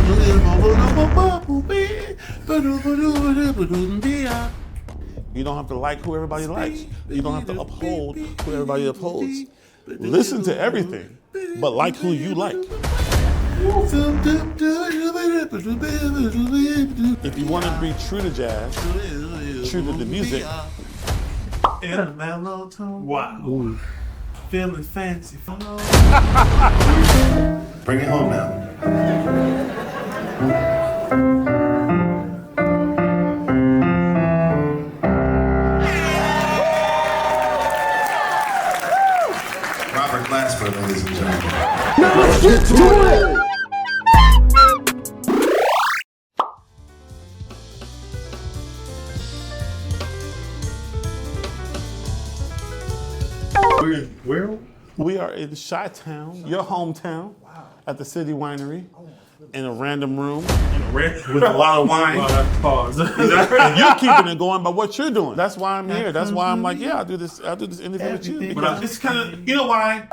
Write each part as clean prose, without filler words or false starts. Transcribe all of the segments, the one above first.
You don't have to like who everybody likes. You don't have to uphold who everybody upholds. Listen to everything, but like who you like. If you want to be true to jazz, true to the music. In a mellow tone. Wow. Ooh. Feeling fancy. Bring it home now. Robert Glasper, ladies and gentlemen. Now let's get to it! Where? We are in Chi-Town, your hometown, at the City Winery, in a random room with a lot of wine. Pause. And you're keeping it going by what you're doing. That's why I'm here. That's why I'm like, yeah, I'll do this interview with you. But it's kind of, you know why?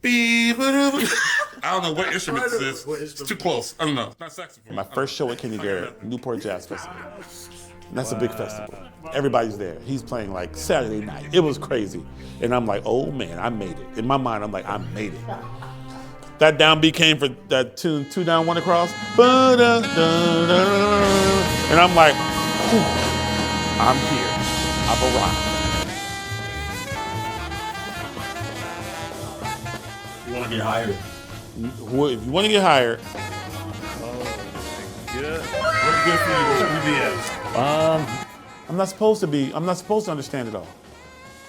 I don't know what instrument this is. It's too close. I don't know. It's not saxophone. My first show at Kenny Garrett, Newport Jazz Festival. And that's a big festival. Everybody's there. He's playing like Saturday night. It was crazy. And I'm like, oh man, I made it. In my mind, I'm like, I made it. That downbeat came for that tune, 2 down, 1 across. And I'm like, whew, I'm here. I've arrived. You want to get hired? If you want to get hired, Good. What's good for you? What should we be at? I'm not supposed to understand it all.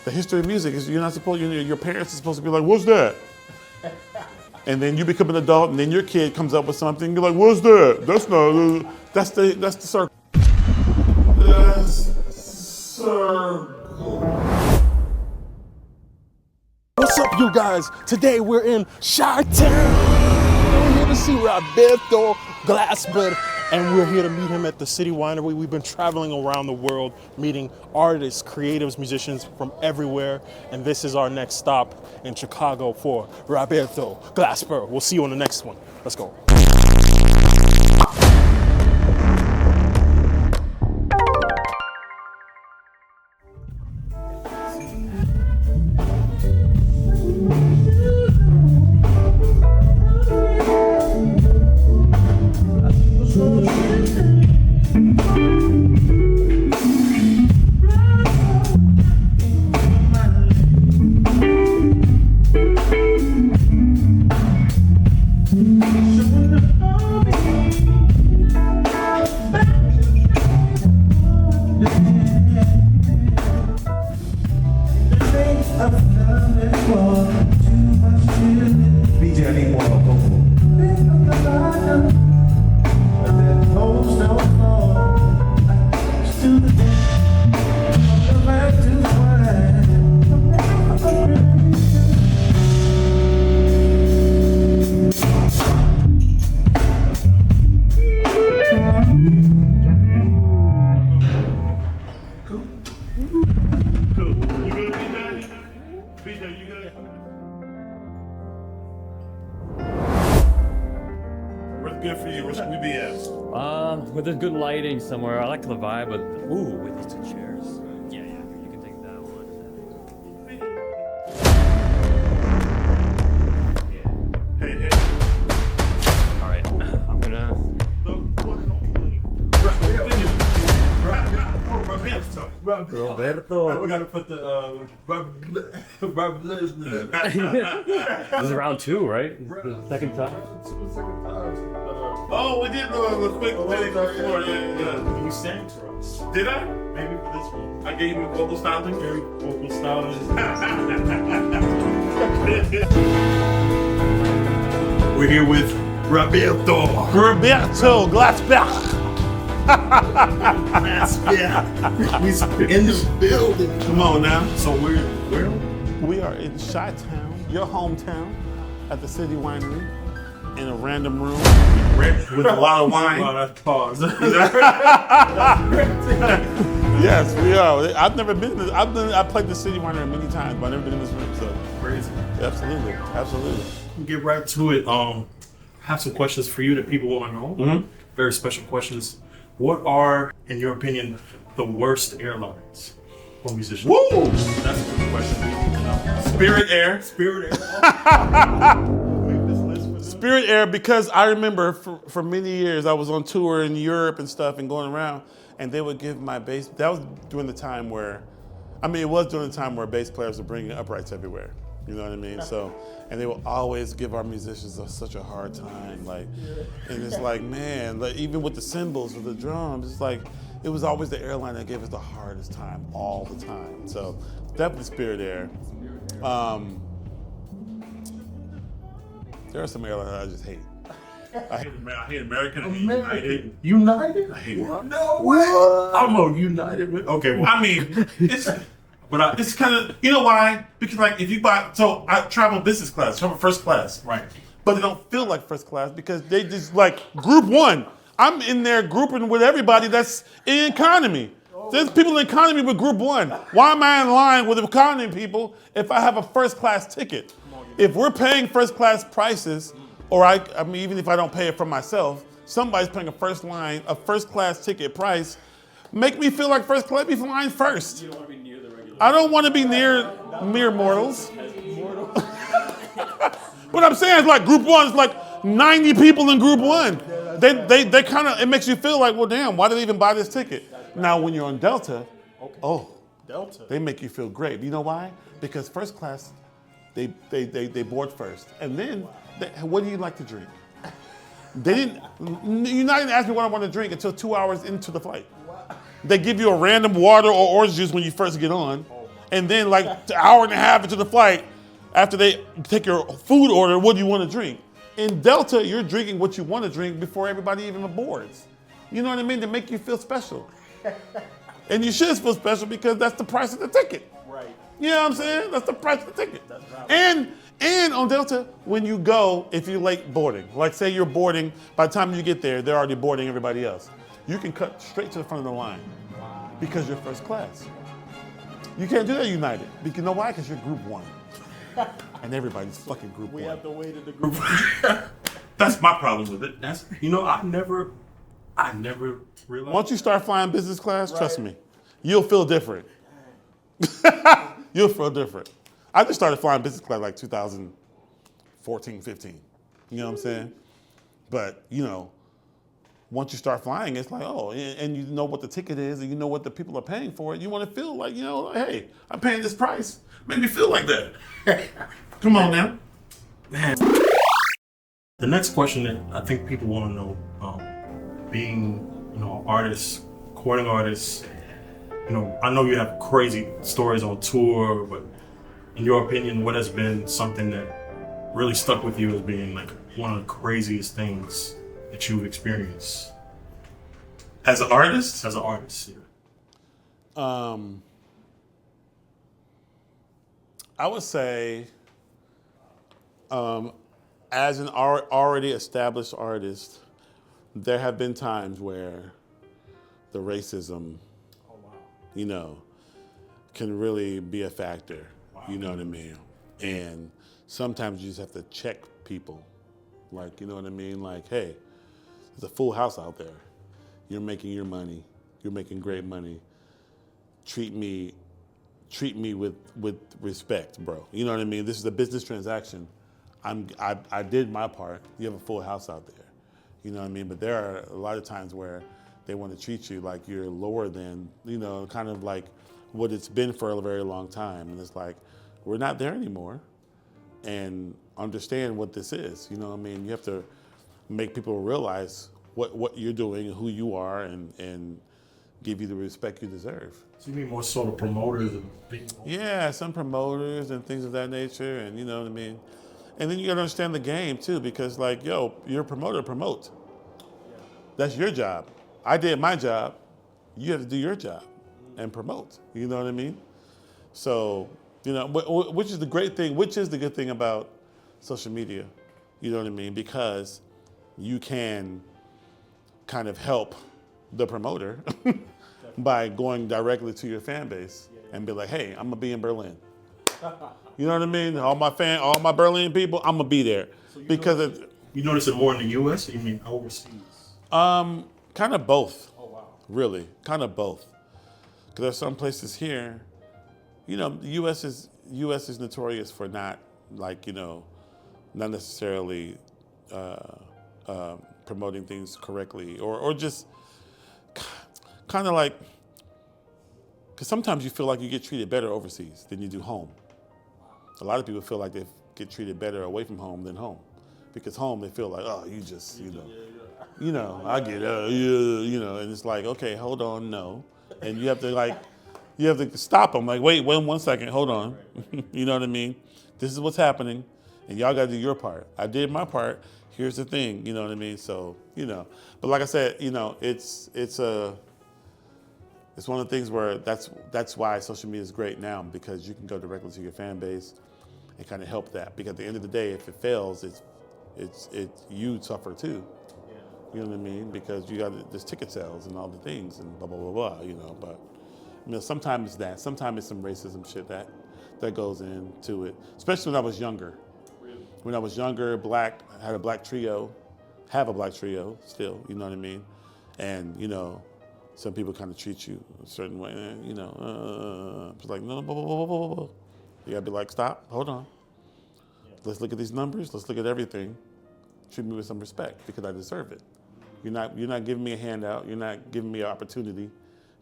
The history of music is your parents are supposed to be like, what's that? And then you become an adult, and then your kid comes up with something, and you're like, what's that? That's the circle. What's up, you guys? Today we're in Chi-Town. We're here to see ROBÉRTO, Glasper, and we're here to meet him at the City Winery. We've been traveling around the world, meeting artists, creatives, musicians from everywhere, and this is our next stop in Chicago for ROBÉRTO, Glasper. We'll see you on the next one. Let's go. Good for you. Where should we be at? With a good lighting somewhere. I like the vibe, but ooh, with these 2 chairs. Yeah, you can take that one. Hey. All right, I'm gonna. ROBÉRTO. We gotta put the This is round 2, right? Second time. Oh, we did do a quick thing before. Yeah. You sang for us. Did I? Maybe for this one. I gave you vocal styling. Vocal styling. We're here with ROBÉRTO. ROBÉRTO, Glasper. He's in the building. Come on now. So where? We are in Chi-Town, your hometown, at the City Winery, in a random room with a lot of wine. Pause. Yes, we are. I've never been. I played the City Winery many times, but I've never been in this room. So Crazy. absolutely. We'll get right to it. I have some questions for you that people want to know. Mm-hmm. Very special questions. What are, in your opinion, the worst airlines for musicians? Woo! That's a good question. We need to know. Spirit Air. Spirit Air. Make this list for them. Spirit Air, because I remember for many years I was on tour in Europe and stuff and going around, and they would give my bass. That was during the time where, it was during the time where bass players were bringing uprights everywhere. You know what I mean? So, and they will always give our musicians such a hard time. Like, and it's like, man, like even with the cymbals, with the drums, it's like, it was always the airline that gave us the hardest time all the time. So, definitely Spirit Air. There are some airlines I just hate. I hate American. I hate United. United? I hate it. No way. I'm a United. Okay, well, I mean, it's kind of, you know why? Because like if you buy, so I travel business class, travel first class, right. But they don't feel like first class because they just like group one. I'm in there grouping with everybody that's in economy. There's people in economy with group one. Why am I in line with economy people if I have a first class ticket? If we're paying first class prices, or I mean, even if I don't pay it for myself, somebody's paying a first class ticket price. Make me feel like first class. Let me flying first. You don't want to be near the regular. I don't want to be near mere mortals. What I'm saying is like group one is like 90 people in group one. They kind of, it makes you feel like, well, damn, why did they even buy this ticket? Now, when you're on Delta, Delta. they make you feel great. You know why? Because first class, they board first. And then, what do you like to drink? United didn't ask me what I want to drink until 2 hours into the flight. They give you a random water or orange juice when you first get on. And then like an hour and a half into the flight, after they take your food order, what do you want to drink? In Delta, you're drinking what you want to drink before everybody even boards. You know what I mean? To make you feel special. And you should feel special because that's the price of the ticket. Right. You know what I'm saying? That's the price of the ticket. That's right. And on Delta, when you go, if you're late boarding, like say you're boarding, by the time you get there, they're already boarding everybody else. You can cut straight to the front of the line because you're first class. You can't do that at United. Because you know why? Because you're group one. And everybody's fucking group We one. have to wait in the group. that's my problem with it. That's, I never realized. Once you start flying business class, trust me, you'll feel different. You'll feel different. I just started flying business class like 2014, 15. You know what I'm saying? But, once you start flying, it's like, and you know what the ticket is and you know what the people are paying for it. You want to feel like, hey, I'm paying this price. Make me feel like that. Come on now. Man. The next question that I think people want to know, being, artists, recording artists, I know you have crazy stories on tour, but in your opinion, what has been something that really stuck with you as being like one of the craziest things that you've experienced? As an artist? As an artist, yeah. I would say, as an already established artist, there have been times where the racism, can really be a factor. Wow. You know what I mean? And sometimes you just have to check people. Like, you know what I mean? Like, hey, there's a full house out there. You're making your money. You're making great money. Treat me with respect, bro. You know what I mean? This is a business transaction. I did my part. You have a full house out there. You know what I mean? But there are a lot of times where they want to treat you like you're lower than, kind of like what it's been for a very long time. And it's like, we're not there anymore. And understand what this is. You know what I mean? You have to make people realize what you're doing and who you are and give you the respect you deserve. So you mean more sort of promoters and people? Yeah, some promoters and things of that nature, and you know what I mean? And then you gotta understand the game too, because like, you're a promoter, promote. That's your job. I did my job. You have to do your job and promote. You know what I mean? So, which is the good thing about social media. You know what I mean? Because you can kind of help the promoter by going directly to your fan base and be like, hey, I'm gonna be in Berlin. You know what I mean? All my Berlin people, I'm gonna be there because you notice it more in the U.S. or you mean overseas? kind of both. Oh wow. Really, kind of both. Because there's some places here, you know, the U.S. is notorious for not not necessarily promoting things correctly, or just kind of like, because sometimes you feel like you get treated better overseas than you do home. A lot of people feel like they get treated better away from home than home, because home they feel like, oh, you just, I get and it's like, okay, hold on, no, and you have to stop them, like, wait, one second, hold on, you know what I mean? This is what's happening, and y'all got to do your part. I did my part. Here's the thing, you know what I mean? So, but like I said, it's one of the things where that's why social media is great now, because you can go directly to your fan base and kind of help that. Because at the end of the day, if it fails, it's you suffer too. You know what I mean? Because you got there's ticket sales and all the things and blah blah blah blah. But sometimes it's that. Sometimes it's some racism shit that goes into it. Especially when I was younger. Really? When I was younger, black, I had a black trio, have a black trio still. You know what I mean? And some people kind of treat you a certain way, it's like, no, blah, blah, blah, blah, blah. You gotta be like, stop, hold on. Let's look at these numbers, let's look at everything. Treat me with some respect, because I deserve it. You're not giving me a handout, you're not giving me an opportunity.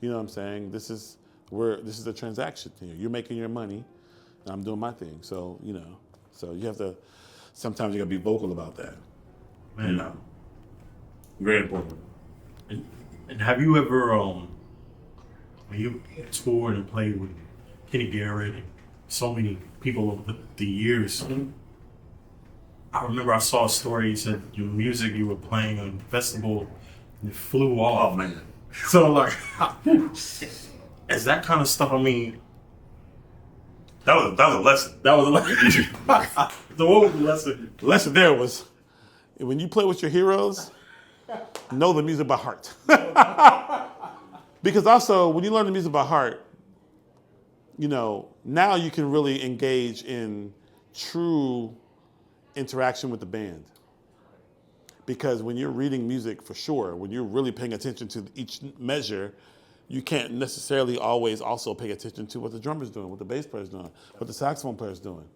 You know what I'm saying? This is a transaction here. You're making your money, and I'm doing my thing. So, so you have to, sometimes you gotta be vocal about that. Man. Very important. And have you ever, when you toured and played with Kenny Garrett and so many people over the years, I remember I saw a story, you said your music you were playing on a festival and it flew off. Oh, man. So, like, is that kind of stuff, I mean... That was a lesson. That was a lesson. So what was the lesson? The lesson there was, when you play with your heroes, know the music by heart. Because also, when you learn the music by heart, now you can really engage in true interaction with the band. Because when you're reading music, for sure, when you're really paying attention to each measure, you can't necessarily always also pay attention to what the drummer's doing, what the bass player's doing, what the saxophone player's doing.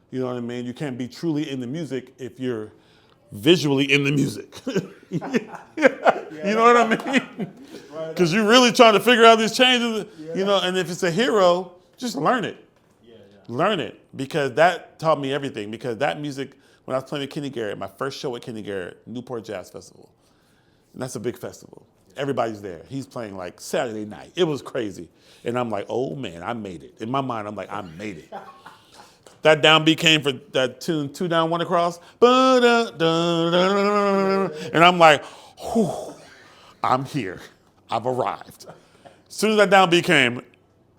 You know what I mean? You can't be truly in the music if you're visually in the music. You know what I mean? Because you're really trying to figure out these changes, and if it's a hero, just learn it. Learn it, because that taught me everything. Because that music, when I was playing with Kenny Garrett, my first show with Kenny Garrett, Newport Jazz Festival, and that's a big festival. Everybody's there. He's playing like Saturday night. It was crazy. And I'm like, oh man, I made it. In my mind, I'm like, I made it. That downbeat came for that tune, 2 Down, 1 Across. And I'm like, whew, I'm here. I've arrived. As soon as that downbeat came,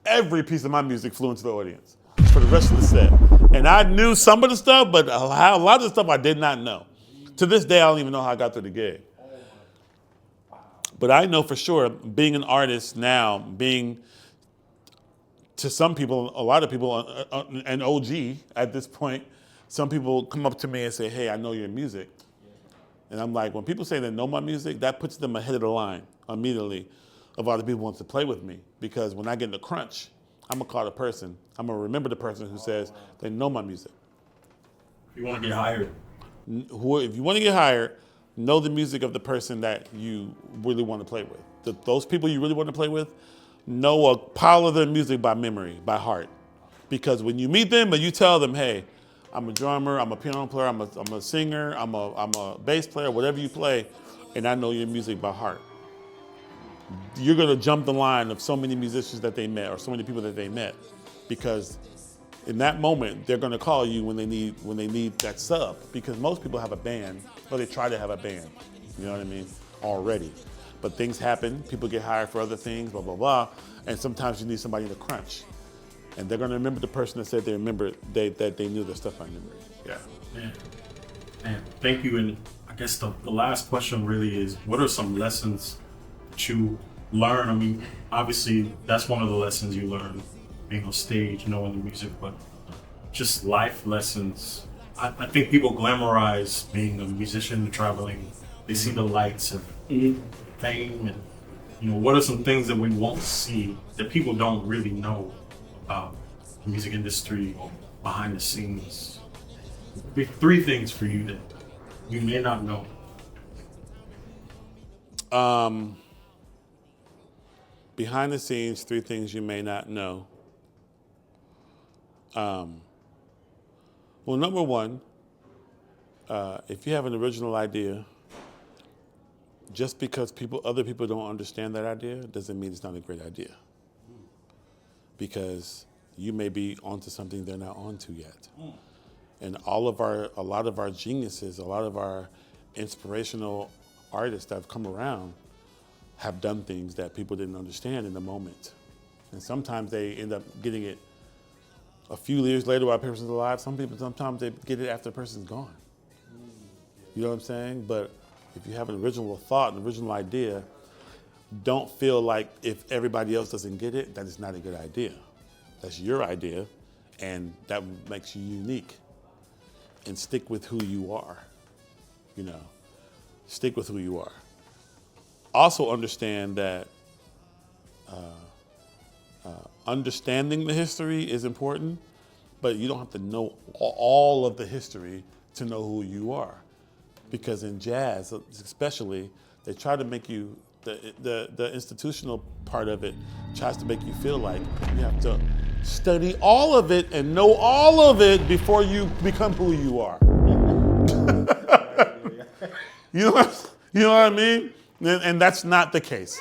every piece of my music flew into the audience for the rest of the set. And I knew some of the stuff, but a lot of the stuff I did not know. To this day, I don't even know how I got through the gig. But I know for sure, being an artist now, being, to some people, a lot of people, an OG at this point, some people come up to me and say, hey, I know your music. And I'm like, when people say they know my music, that puts them ahead of the line immediately of other people want to play with me. Because when I get in the crunch, I'm gonna call the person, I'm gonna remember the person who says they know my music. If you wanna get hired. If you wanna get hired, know the music of the person that you really want to play with. Those people you really want to play with, know a pile of their music by memory, by heart. Because when you meet them and you tell them, hey, I'm a drummer, I'm a piano player, I'm a singer, I'm a bass player, whatever you play, and I know your music by heart. You're gonna jump the line of so many musicians that they met or so many people that they met, because in that moment, they're gonna call you when they need that sub, because most people have a band, or they try to have a band, you know what I mean, already. But things happen, people get hired for other things, blah, blah, blah, and sometimes you need somebody in the crunch. And they're gonna remember the person that said they remembered, that they knew their stuff by memory. Yeah. Man, thank you. And I guess the last question really is, what are some lessons that you learn? I mean, obviously, that's one of the lessons you learn, being on stage, knowing the music, but just life lessons. I think people glamorize being a musician, traveling. They see the lights of fame, and what are some things that we won't see that people don't really know about the music industry behind the scenes? Be 3 things for you that you may not know. Behind the scenes, 3 things you may not know. Well, number 1, if you have an original idea, just because other people don't understand that idea doesn't mean it's not a great idea. Because you may be onto something they're not onto yet. And a lot of our geniuses, a lot of our inspirational artists that have come around have done things that people didn't understand in the moment. And sometimes they end up getting it a few years later while a person's alive. Sometimes they get it after the person's gone. You know what I'm saying? But if you have an original thought, an original idea, don't feel like if everybody else doesn't get it, that it's not a good idea. That's your idea, and that makes you unique. And stick with who you are. Stick with who you are. Also understand that understanding the history is important, but you don't have to know all of the history to know who you are. Because in jazz, especially, they try to make you, the institutional part of it tries to make you feel like you have to study all of it and know all of it before you become who you are. You know what I mean? And that's not the case.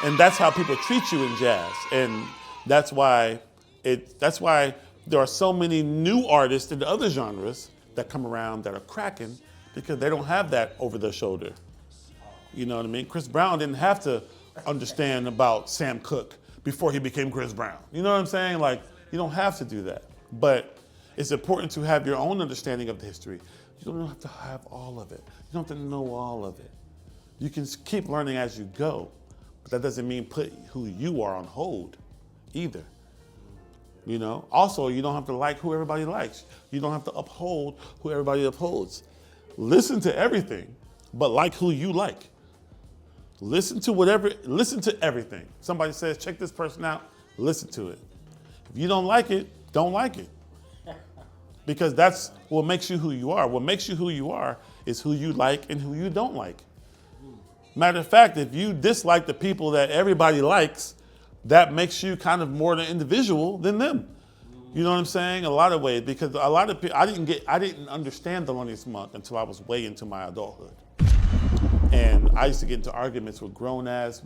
And that's how people treat you in jazz. And that's why there are so many new artists in the other genres that come around that are cracking, because they don't have that over their shoulder. You know what I mean? Chris Brown didn't have to understand about Sam Cooke before he became Chris Brown. You know what I'm saying? Like, you don't have to do that. But it's important to have your own understanding of the history. You don't have to have all of it. You don't have to know all of it. You can keep learning as you go, but that doesn't mean put who you are on hold either. Also, you don't have to like who everybody likes. You don't have to uphold who everybody upholds. Listen to everything, but like who you like. Listen to everything. Somebody says, check this person out, listen to it. If you don't like it, don't like it. Because that's what makes you who you are. What makes you who you are is who you like and who you don't like. Matter of fact, if you dislike the people that everybody likes, that makes you kind of more of an individual than them. You know what I'm saying? A lot of ways, because a lot of people, I didn't understand Thelonious Monk until I was way into my adulthood. And I used to get into arguments with grown-ass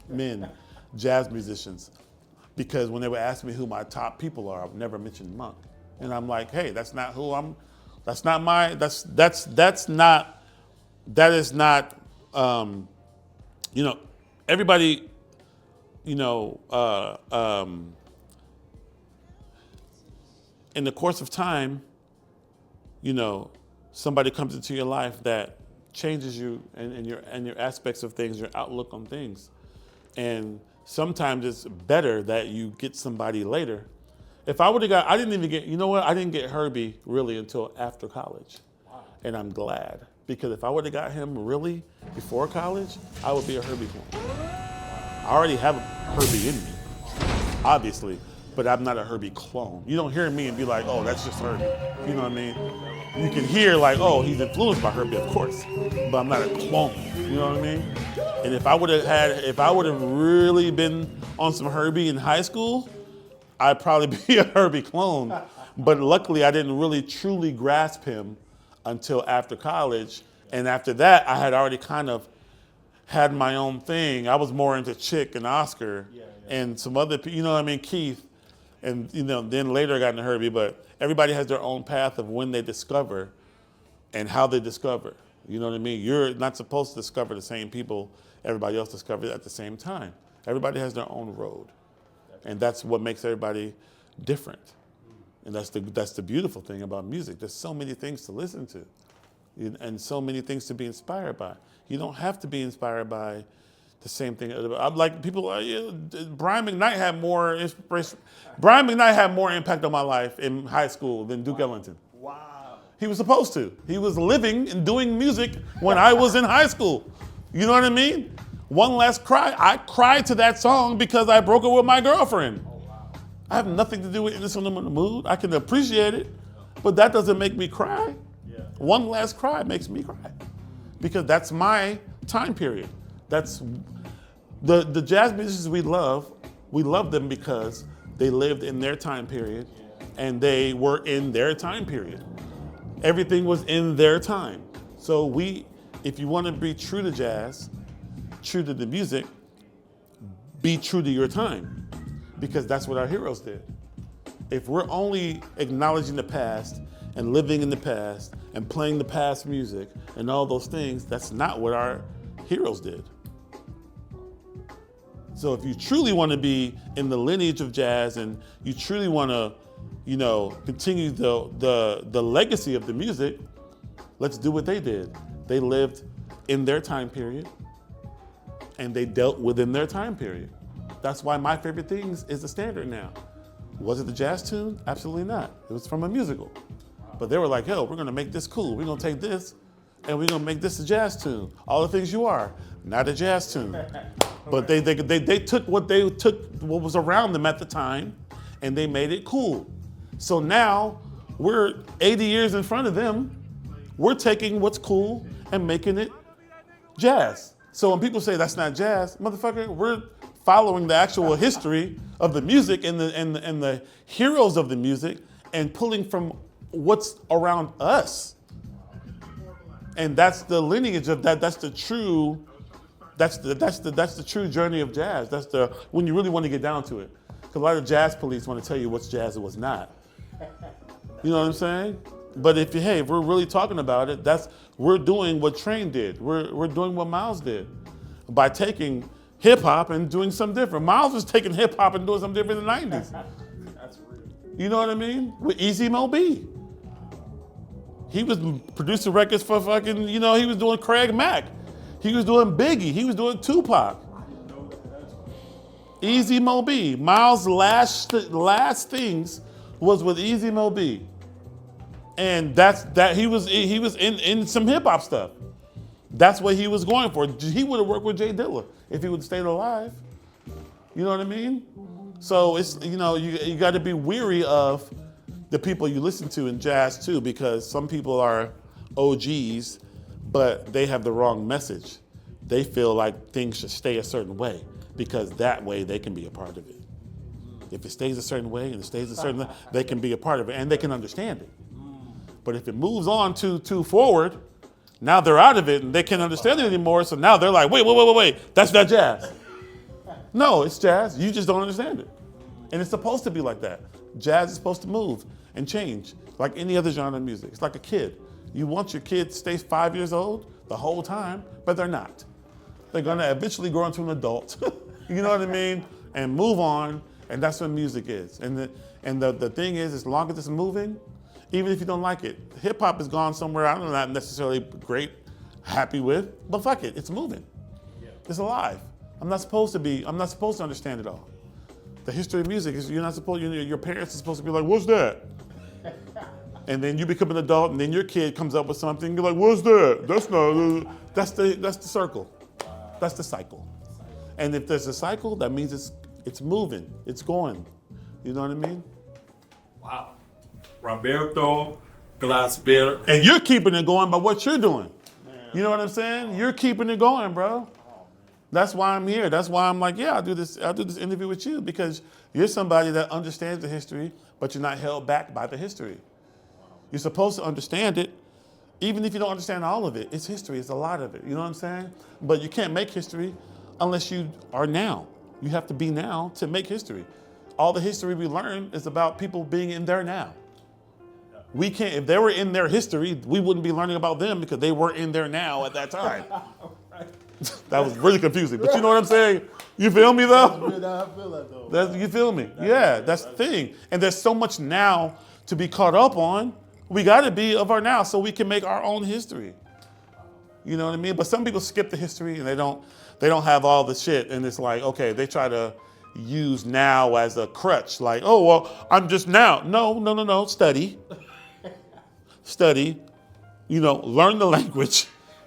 men, jazz musicians, because when they would ask me who my top people are, I would never mention Monk. And I'm like, hey, that is not, everybody, in the course of time, somebody comes into your life that changes you and your aspects of things, your outlook on things. And sometimes it's better that you get somebody later. If I would have I didn't get Herbie really until after college. Wow. And I'm glad, because if I would have got him really before college, I would be a Herbie clone. I already have a Herbie in me, obviously, but I'm not a Herbie clone. You don't hear me and be like, oh, that's just Herbie. You know what I mean? You can hear like, oh, he's influenced by Herbie, of course, but I'm not a clone. You know what I mean? And if I would have really been on some Herbie in high school, I'd probably be a Herbie clone. But luckily, I didn't really truly grasp him until after college. And after that, I had already kind of had my own thing. I was more into Chick and Oscar and some other people, Keith. And then later I got into Herbie, but everybody has their own path of when they discover and how they discover. You know what I mean? You're not supposed to discover the same people everybody else discovered at the same time. Everybody has their own road. And that's what makes everybody different. And that's the beautiful thing about music. There's so many things to listen to and so many things to be inspired by. You don't have to be inspired by the same thing. I'm like people. Brian McKnight had more inspiration. Brian McKnight had more impact on my life in high school than Duke Ellington. Wow. He was supposed to. He was living and doing music when I was in high school. You know what I mean? One Last Cry. I cried to that song because I broke up with my girlfriend. I have nothing to do with Innocent in the Mood. I can appreciate it, but that doesn't make me cry. One Last Cry makes me cry because that's my time period. That's the jazz musicians we love them because they lived in their time period and they were in their time period. Everything was in their time. So if you want to be true to jazz, true to the music, be true to your time, because that's what our heroes did. If we're only acknowledging the past and living in the past and playing the past music and all those things, that's not what our heroes did. So if you truly want to be in the lineage of jazz and you truly want to, continue the legacy of the music, let's do what they did. They lived in their time period and they dealt within their time period. That's why My Favorite Things is the standard now. Was it the jazz tune? Absolutely not. It was from a musical. But they were like, yo, we're gonna make this cool. We're gonna take this and we're gonna make this a jazz tune. All the Things You Are, not a jazz tune. But they took what was around them at the time and they made it cool. So now we're 80 years in front of them. We're taking what's cool and making it jazz. So when people say that's not jazz, motherfucker, we're following the actual history of the music and the heroes of the music and pulling from what's around us. And that's the lineage of that. That's the true journey of jazz. That's when you really want to get down to it. Because a lot of jazz police want to tell you what's jazz and what's not. You know what I'm saying? But if we're really talking about it, we're doing what Train did. We're doing what Miles did by taking hip hop and doing something different. Miles was taking hip hop and doing something different in the 90s. That's real. You know what I mean? With Easy Mo B. He was producing records for fucking, he was doing Craig Mack. He was doing Biggie. He was doing Tupac. Easy Mo B. Miles' last things was with Easy Mo B. And he was in some hip hop stuff. That's what he was going for. He would have worked with Jay Dilla if he would have stayed alive. You know what I mean? So it's, you got to be weary of the people you listen to in jazz too, because some people are OGs, but they have the wrong message. They feel like things should stay a certain way because that way they can be a part of it. If it stays a certain way and it stays a certain way, they can be a part of it and they can understand it. But if it moves on too forward, now they're out of it and they can't understand it anymore. So now they're like, wait, that's not jazz. No, it's jazz. You just don't understand it. And it's supposed to be like that. Jazz is supposed to move and change like any other genre of music. It's like a kid. You want your kid to stay 5 years old the whole time, but they're not. They're gonna eventually grow into an adult, you know what I mean? And move on, and that's what music is. And the thing is, as long as it's moving, even if you don't like it, hip hop has gone somewhere I'm not necessarily happy with, but fuck it, it's moving. It's alive. I'm not supposed to understand it all. The history of music is your parents are supposed to be like, what's that? And then you become an adult, and then your kid comes up with something, you're like, what's that? That's the circle. That's the cycle. And if there's a cycle, that means it's moving, it's going. You know what I mean? Wow. ROBÉRTO, GLASPÉR. And you're keeping it going by what you're doing. You know what I'm saying? You're keeping it going, bro. That's why I'm here. That's why I'm like, yeah, I'll do this interview with you, because you're somebody that understands the history, but you're not held back by the history. You're supposed to understand it, even if you don't understand all of it. It's history, it's a lot of it, you know what I'm saying? But you can't make history unless you are now. You have to be now to make history. All the history we learn is about people being in their now. We can't, if they were in their history, we wouldn't be learning about them because they were in their now at that time. That was really confusing, but you know what I'm saying? You feel me though? I feel that though. You feel me? Yeah, that's the thing. And there's so much now to be caught up on. We gotta be of our now so we can make our own history. You know what I mean? But some people skip the history and they don't have all the shit. And it's like, okay, they try to use now as a crutch. Like, oh, well, I'm just now. No. Study. Study. You know, learn the language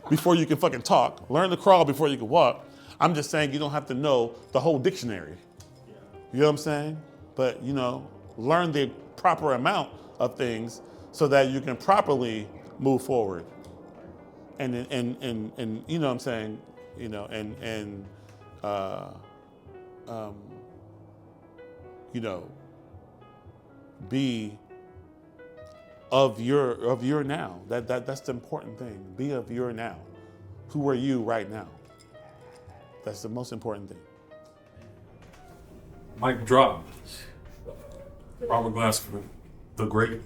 before you can fucking talk. Learn to crawl before you can walk. I'm just saying you don't have to know the whole dictionary. You know what I'm saying? But, you know, learn the proper amount of things so that you can properly move forward. And you know what I'm saying? You know, you know, be of your now. That's the important thing. Be of your now. Who are you right now? That's the most important thing. Mic drop. Robert Glasper, the great,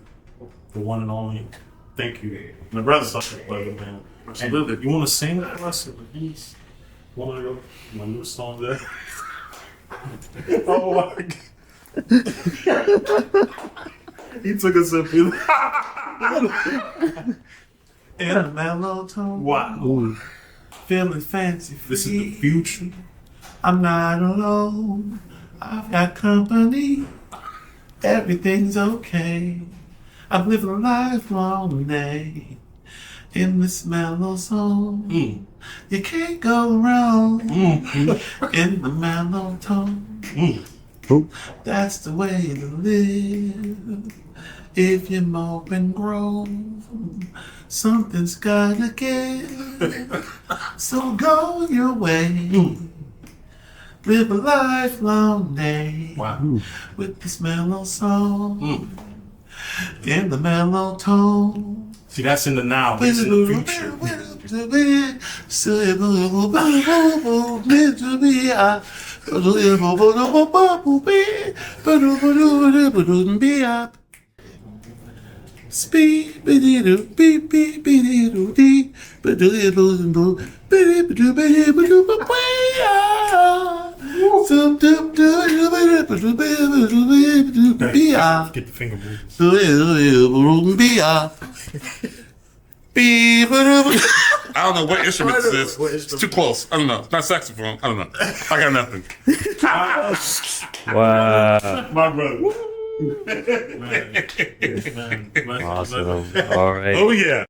the one and only. Thank you. My brother's such a pleasure, man. Absolutely. You want to sing for us? One of my new song there. Oh my God. He took a sip. In a mellow tone. Wow. Ooh. Feeling fancy free. This is the future. I'm not alone. I've got company. Everything's okay. I'm living a lifelong day in this mellow zone. You can't go wrong in the mellow tone. That's the way to live. If you mope and grow, something's gotta give. So go your way. Live a lifelong day with this mellow song in the mellow tone. See, that's in the now. This is the future. Speed, beep, beep, beep, beep, beep, get the finger moves. I don't know what instrument this is. It's too close. I don't know. It's not saxophone. I don't know. I got nothing. Wow. My brother. Awesome. All right. Oh, yeah.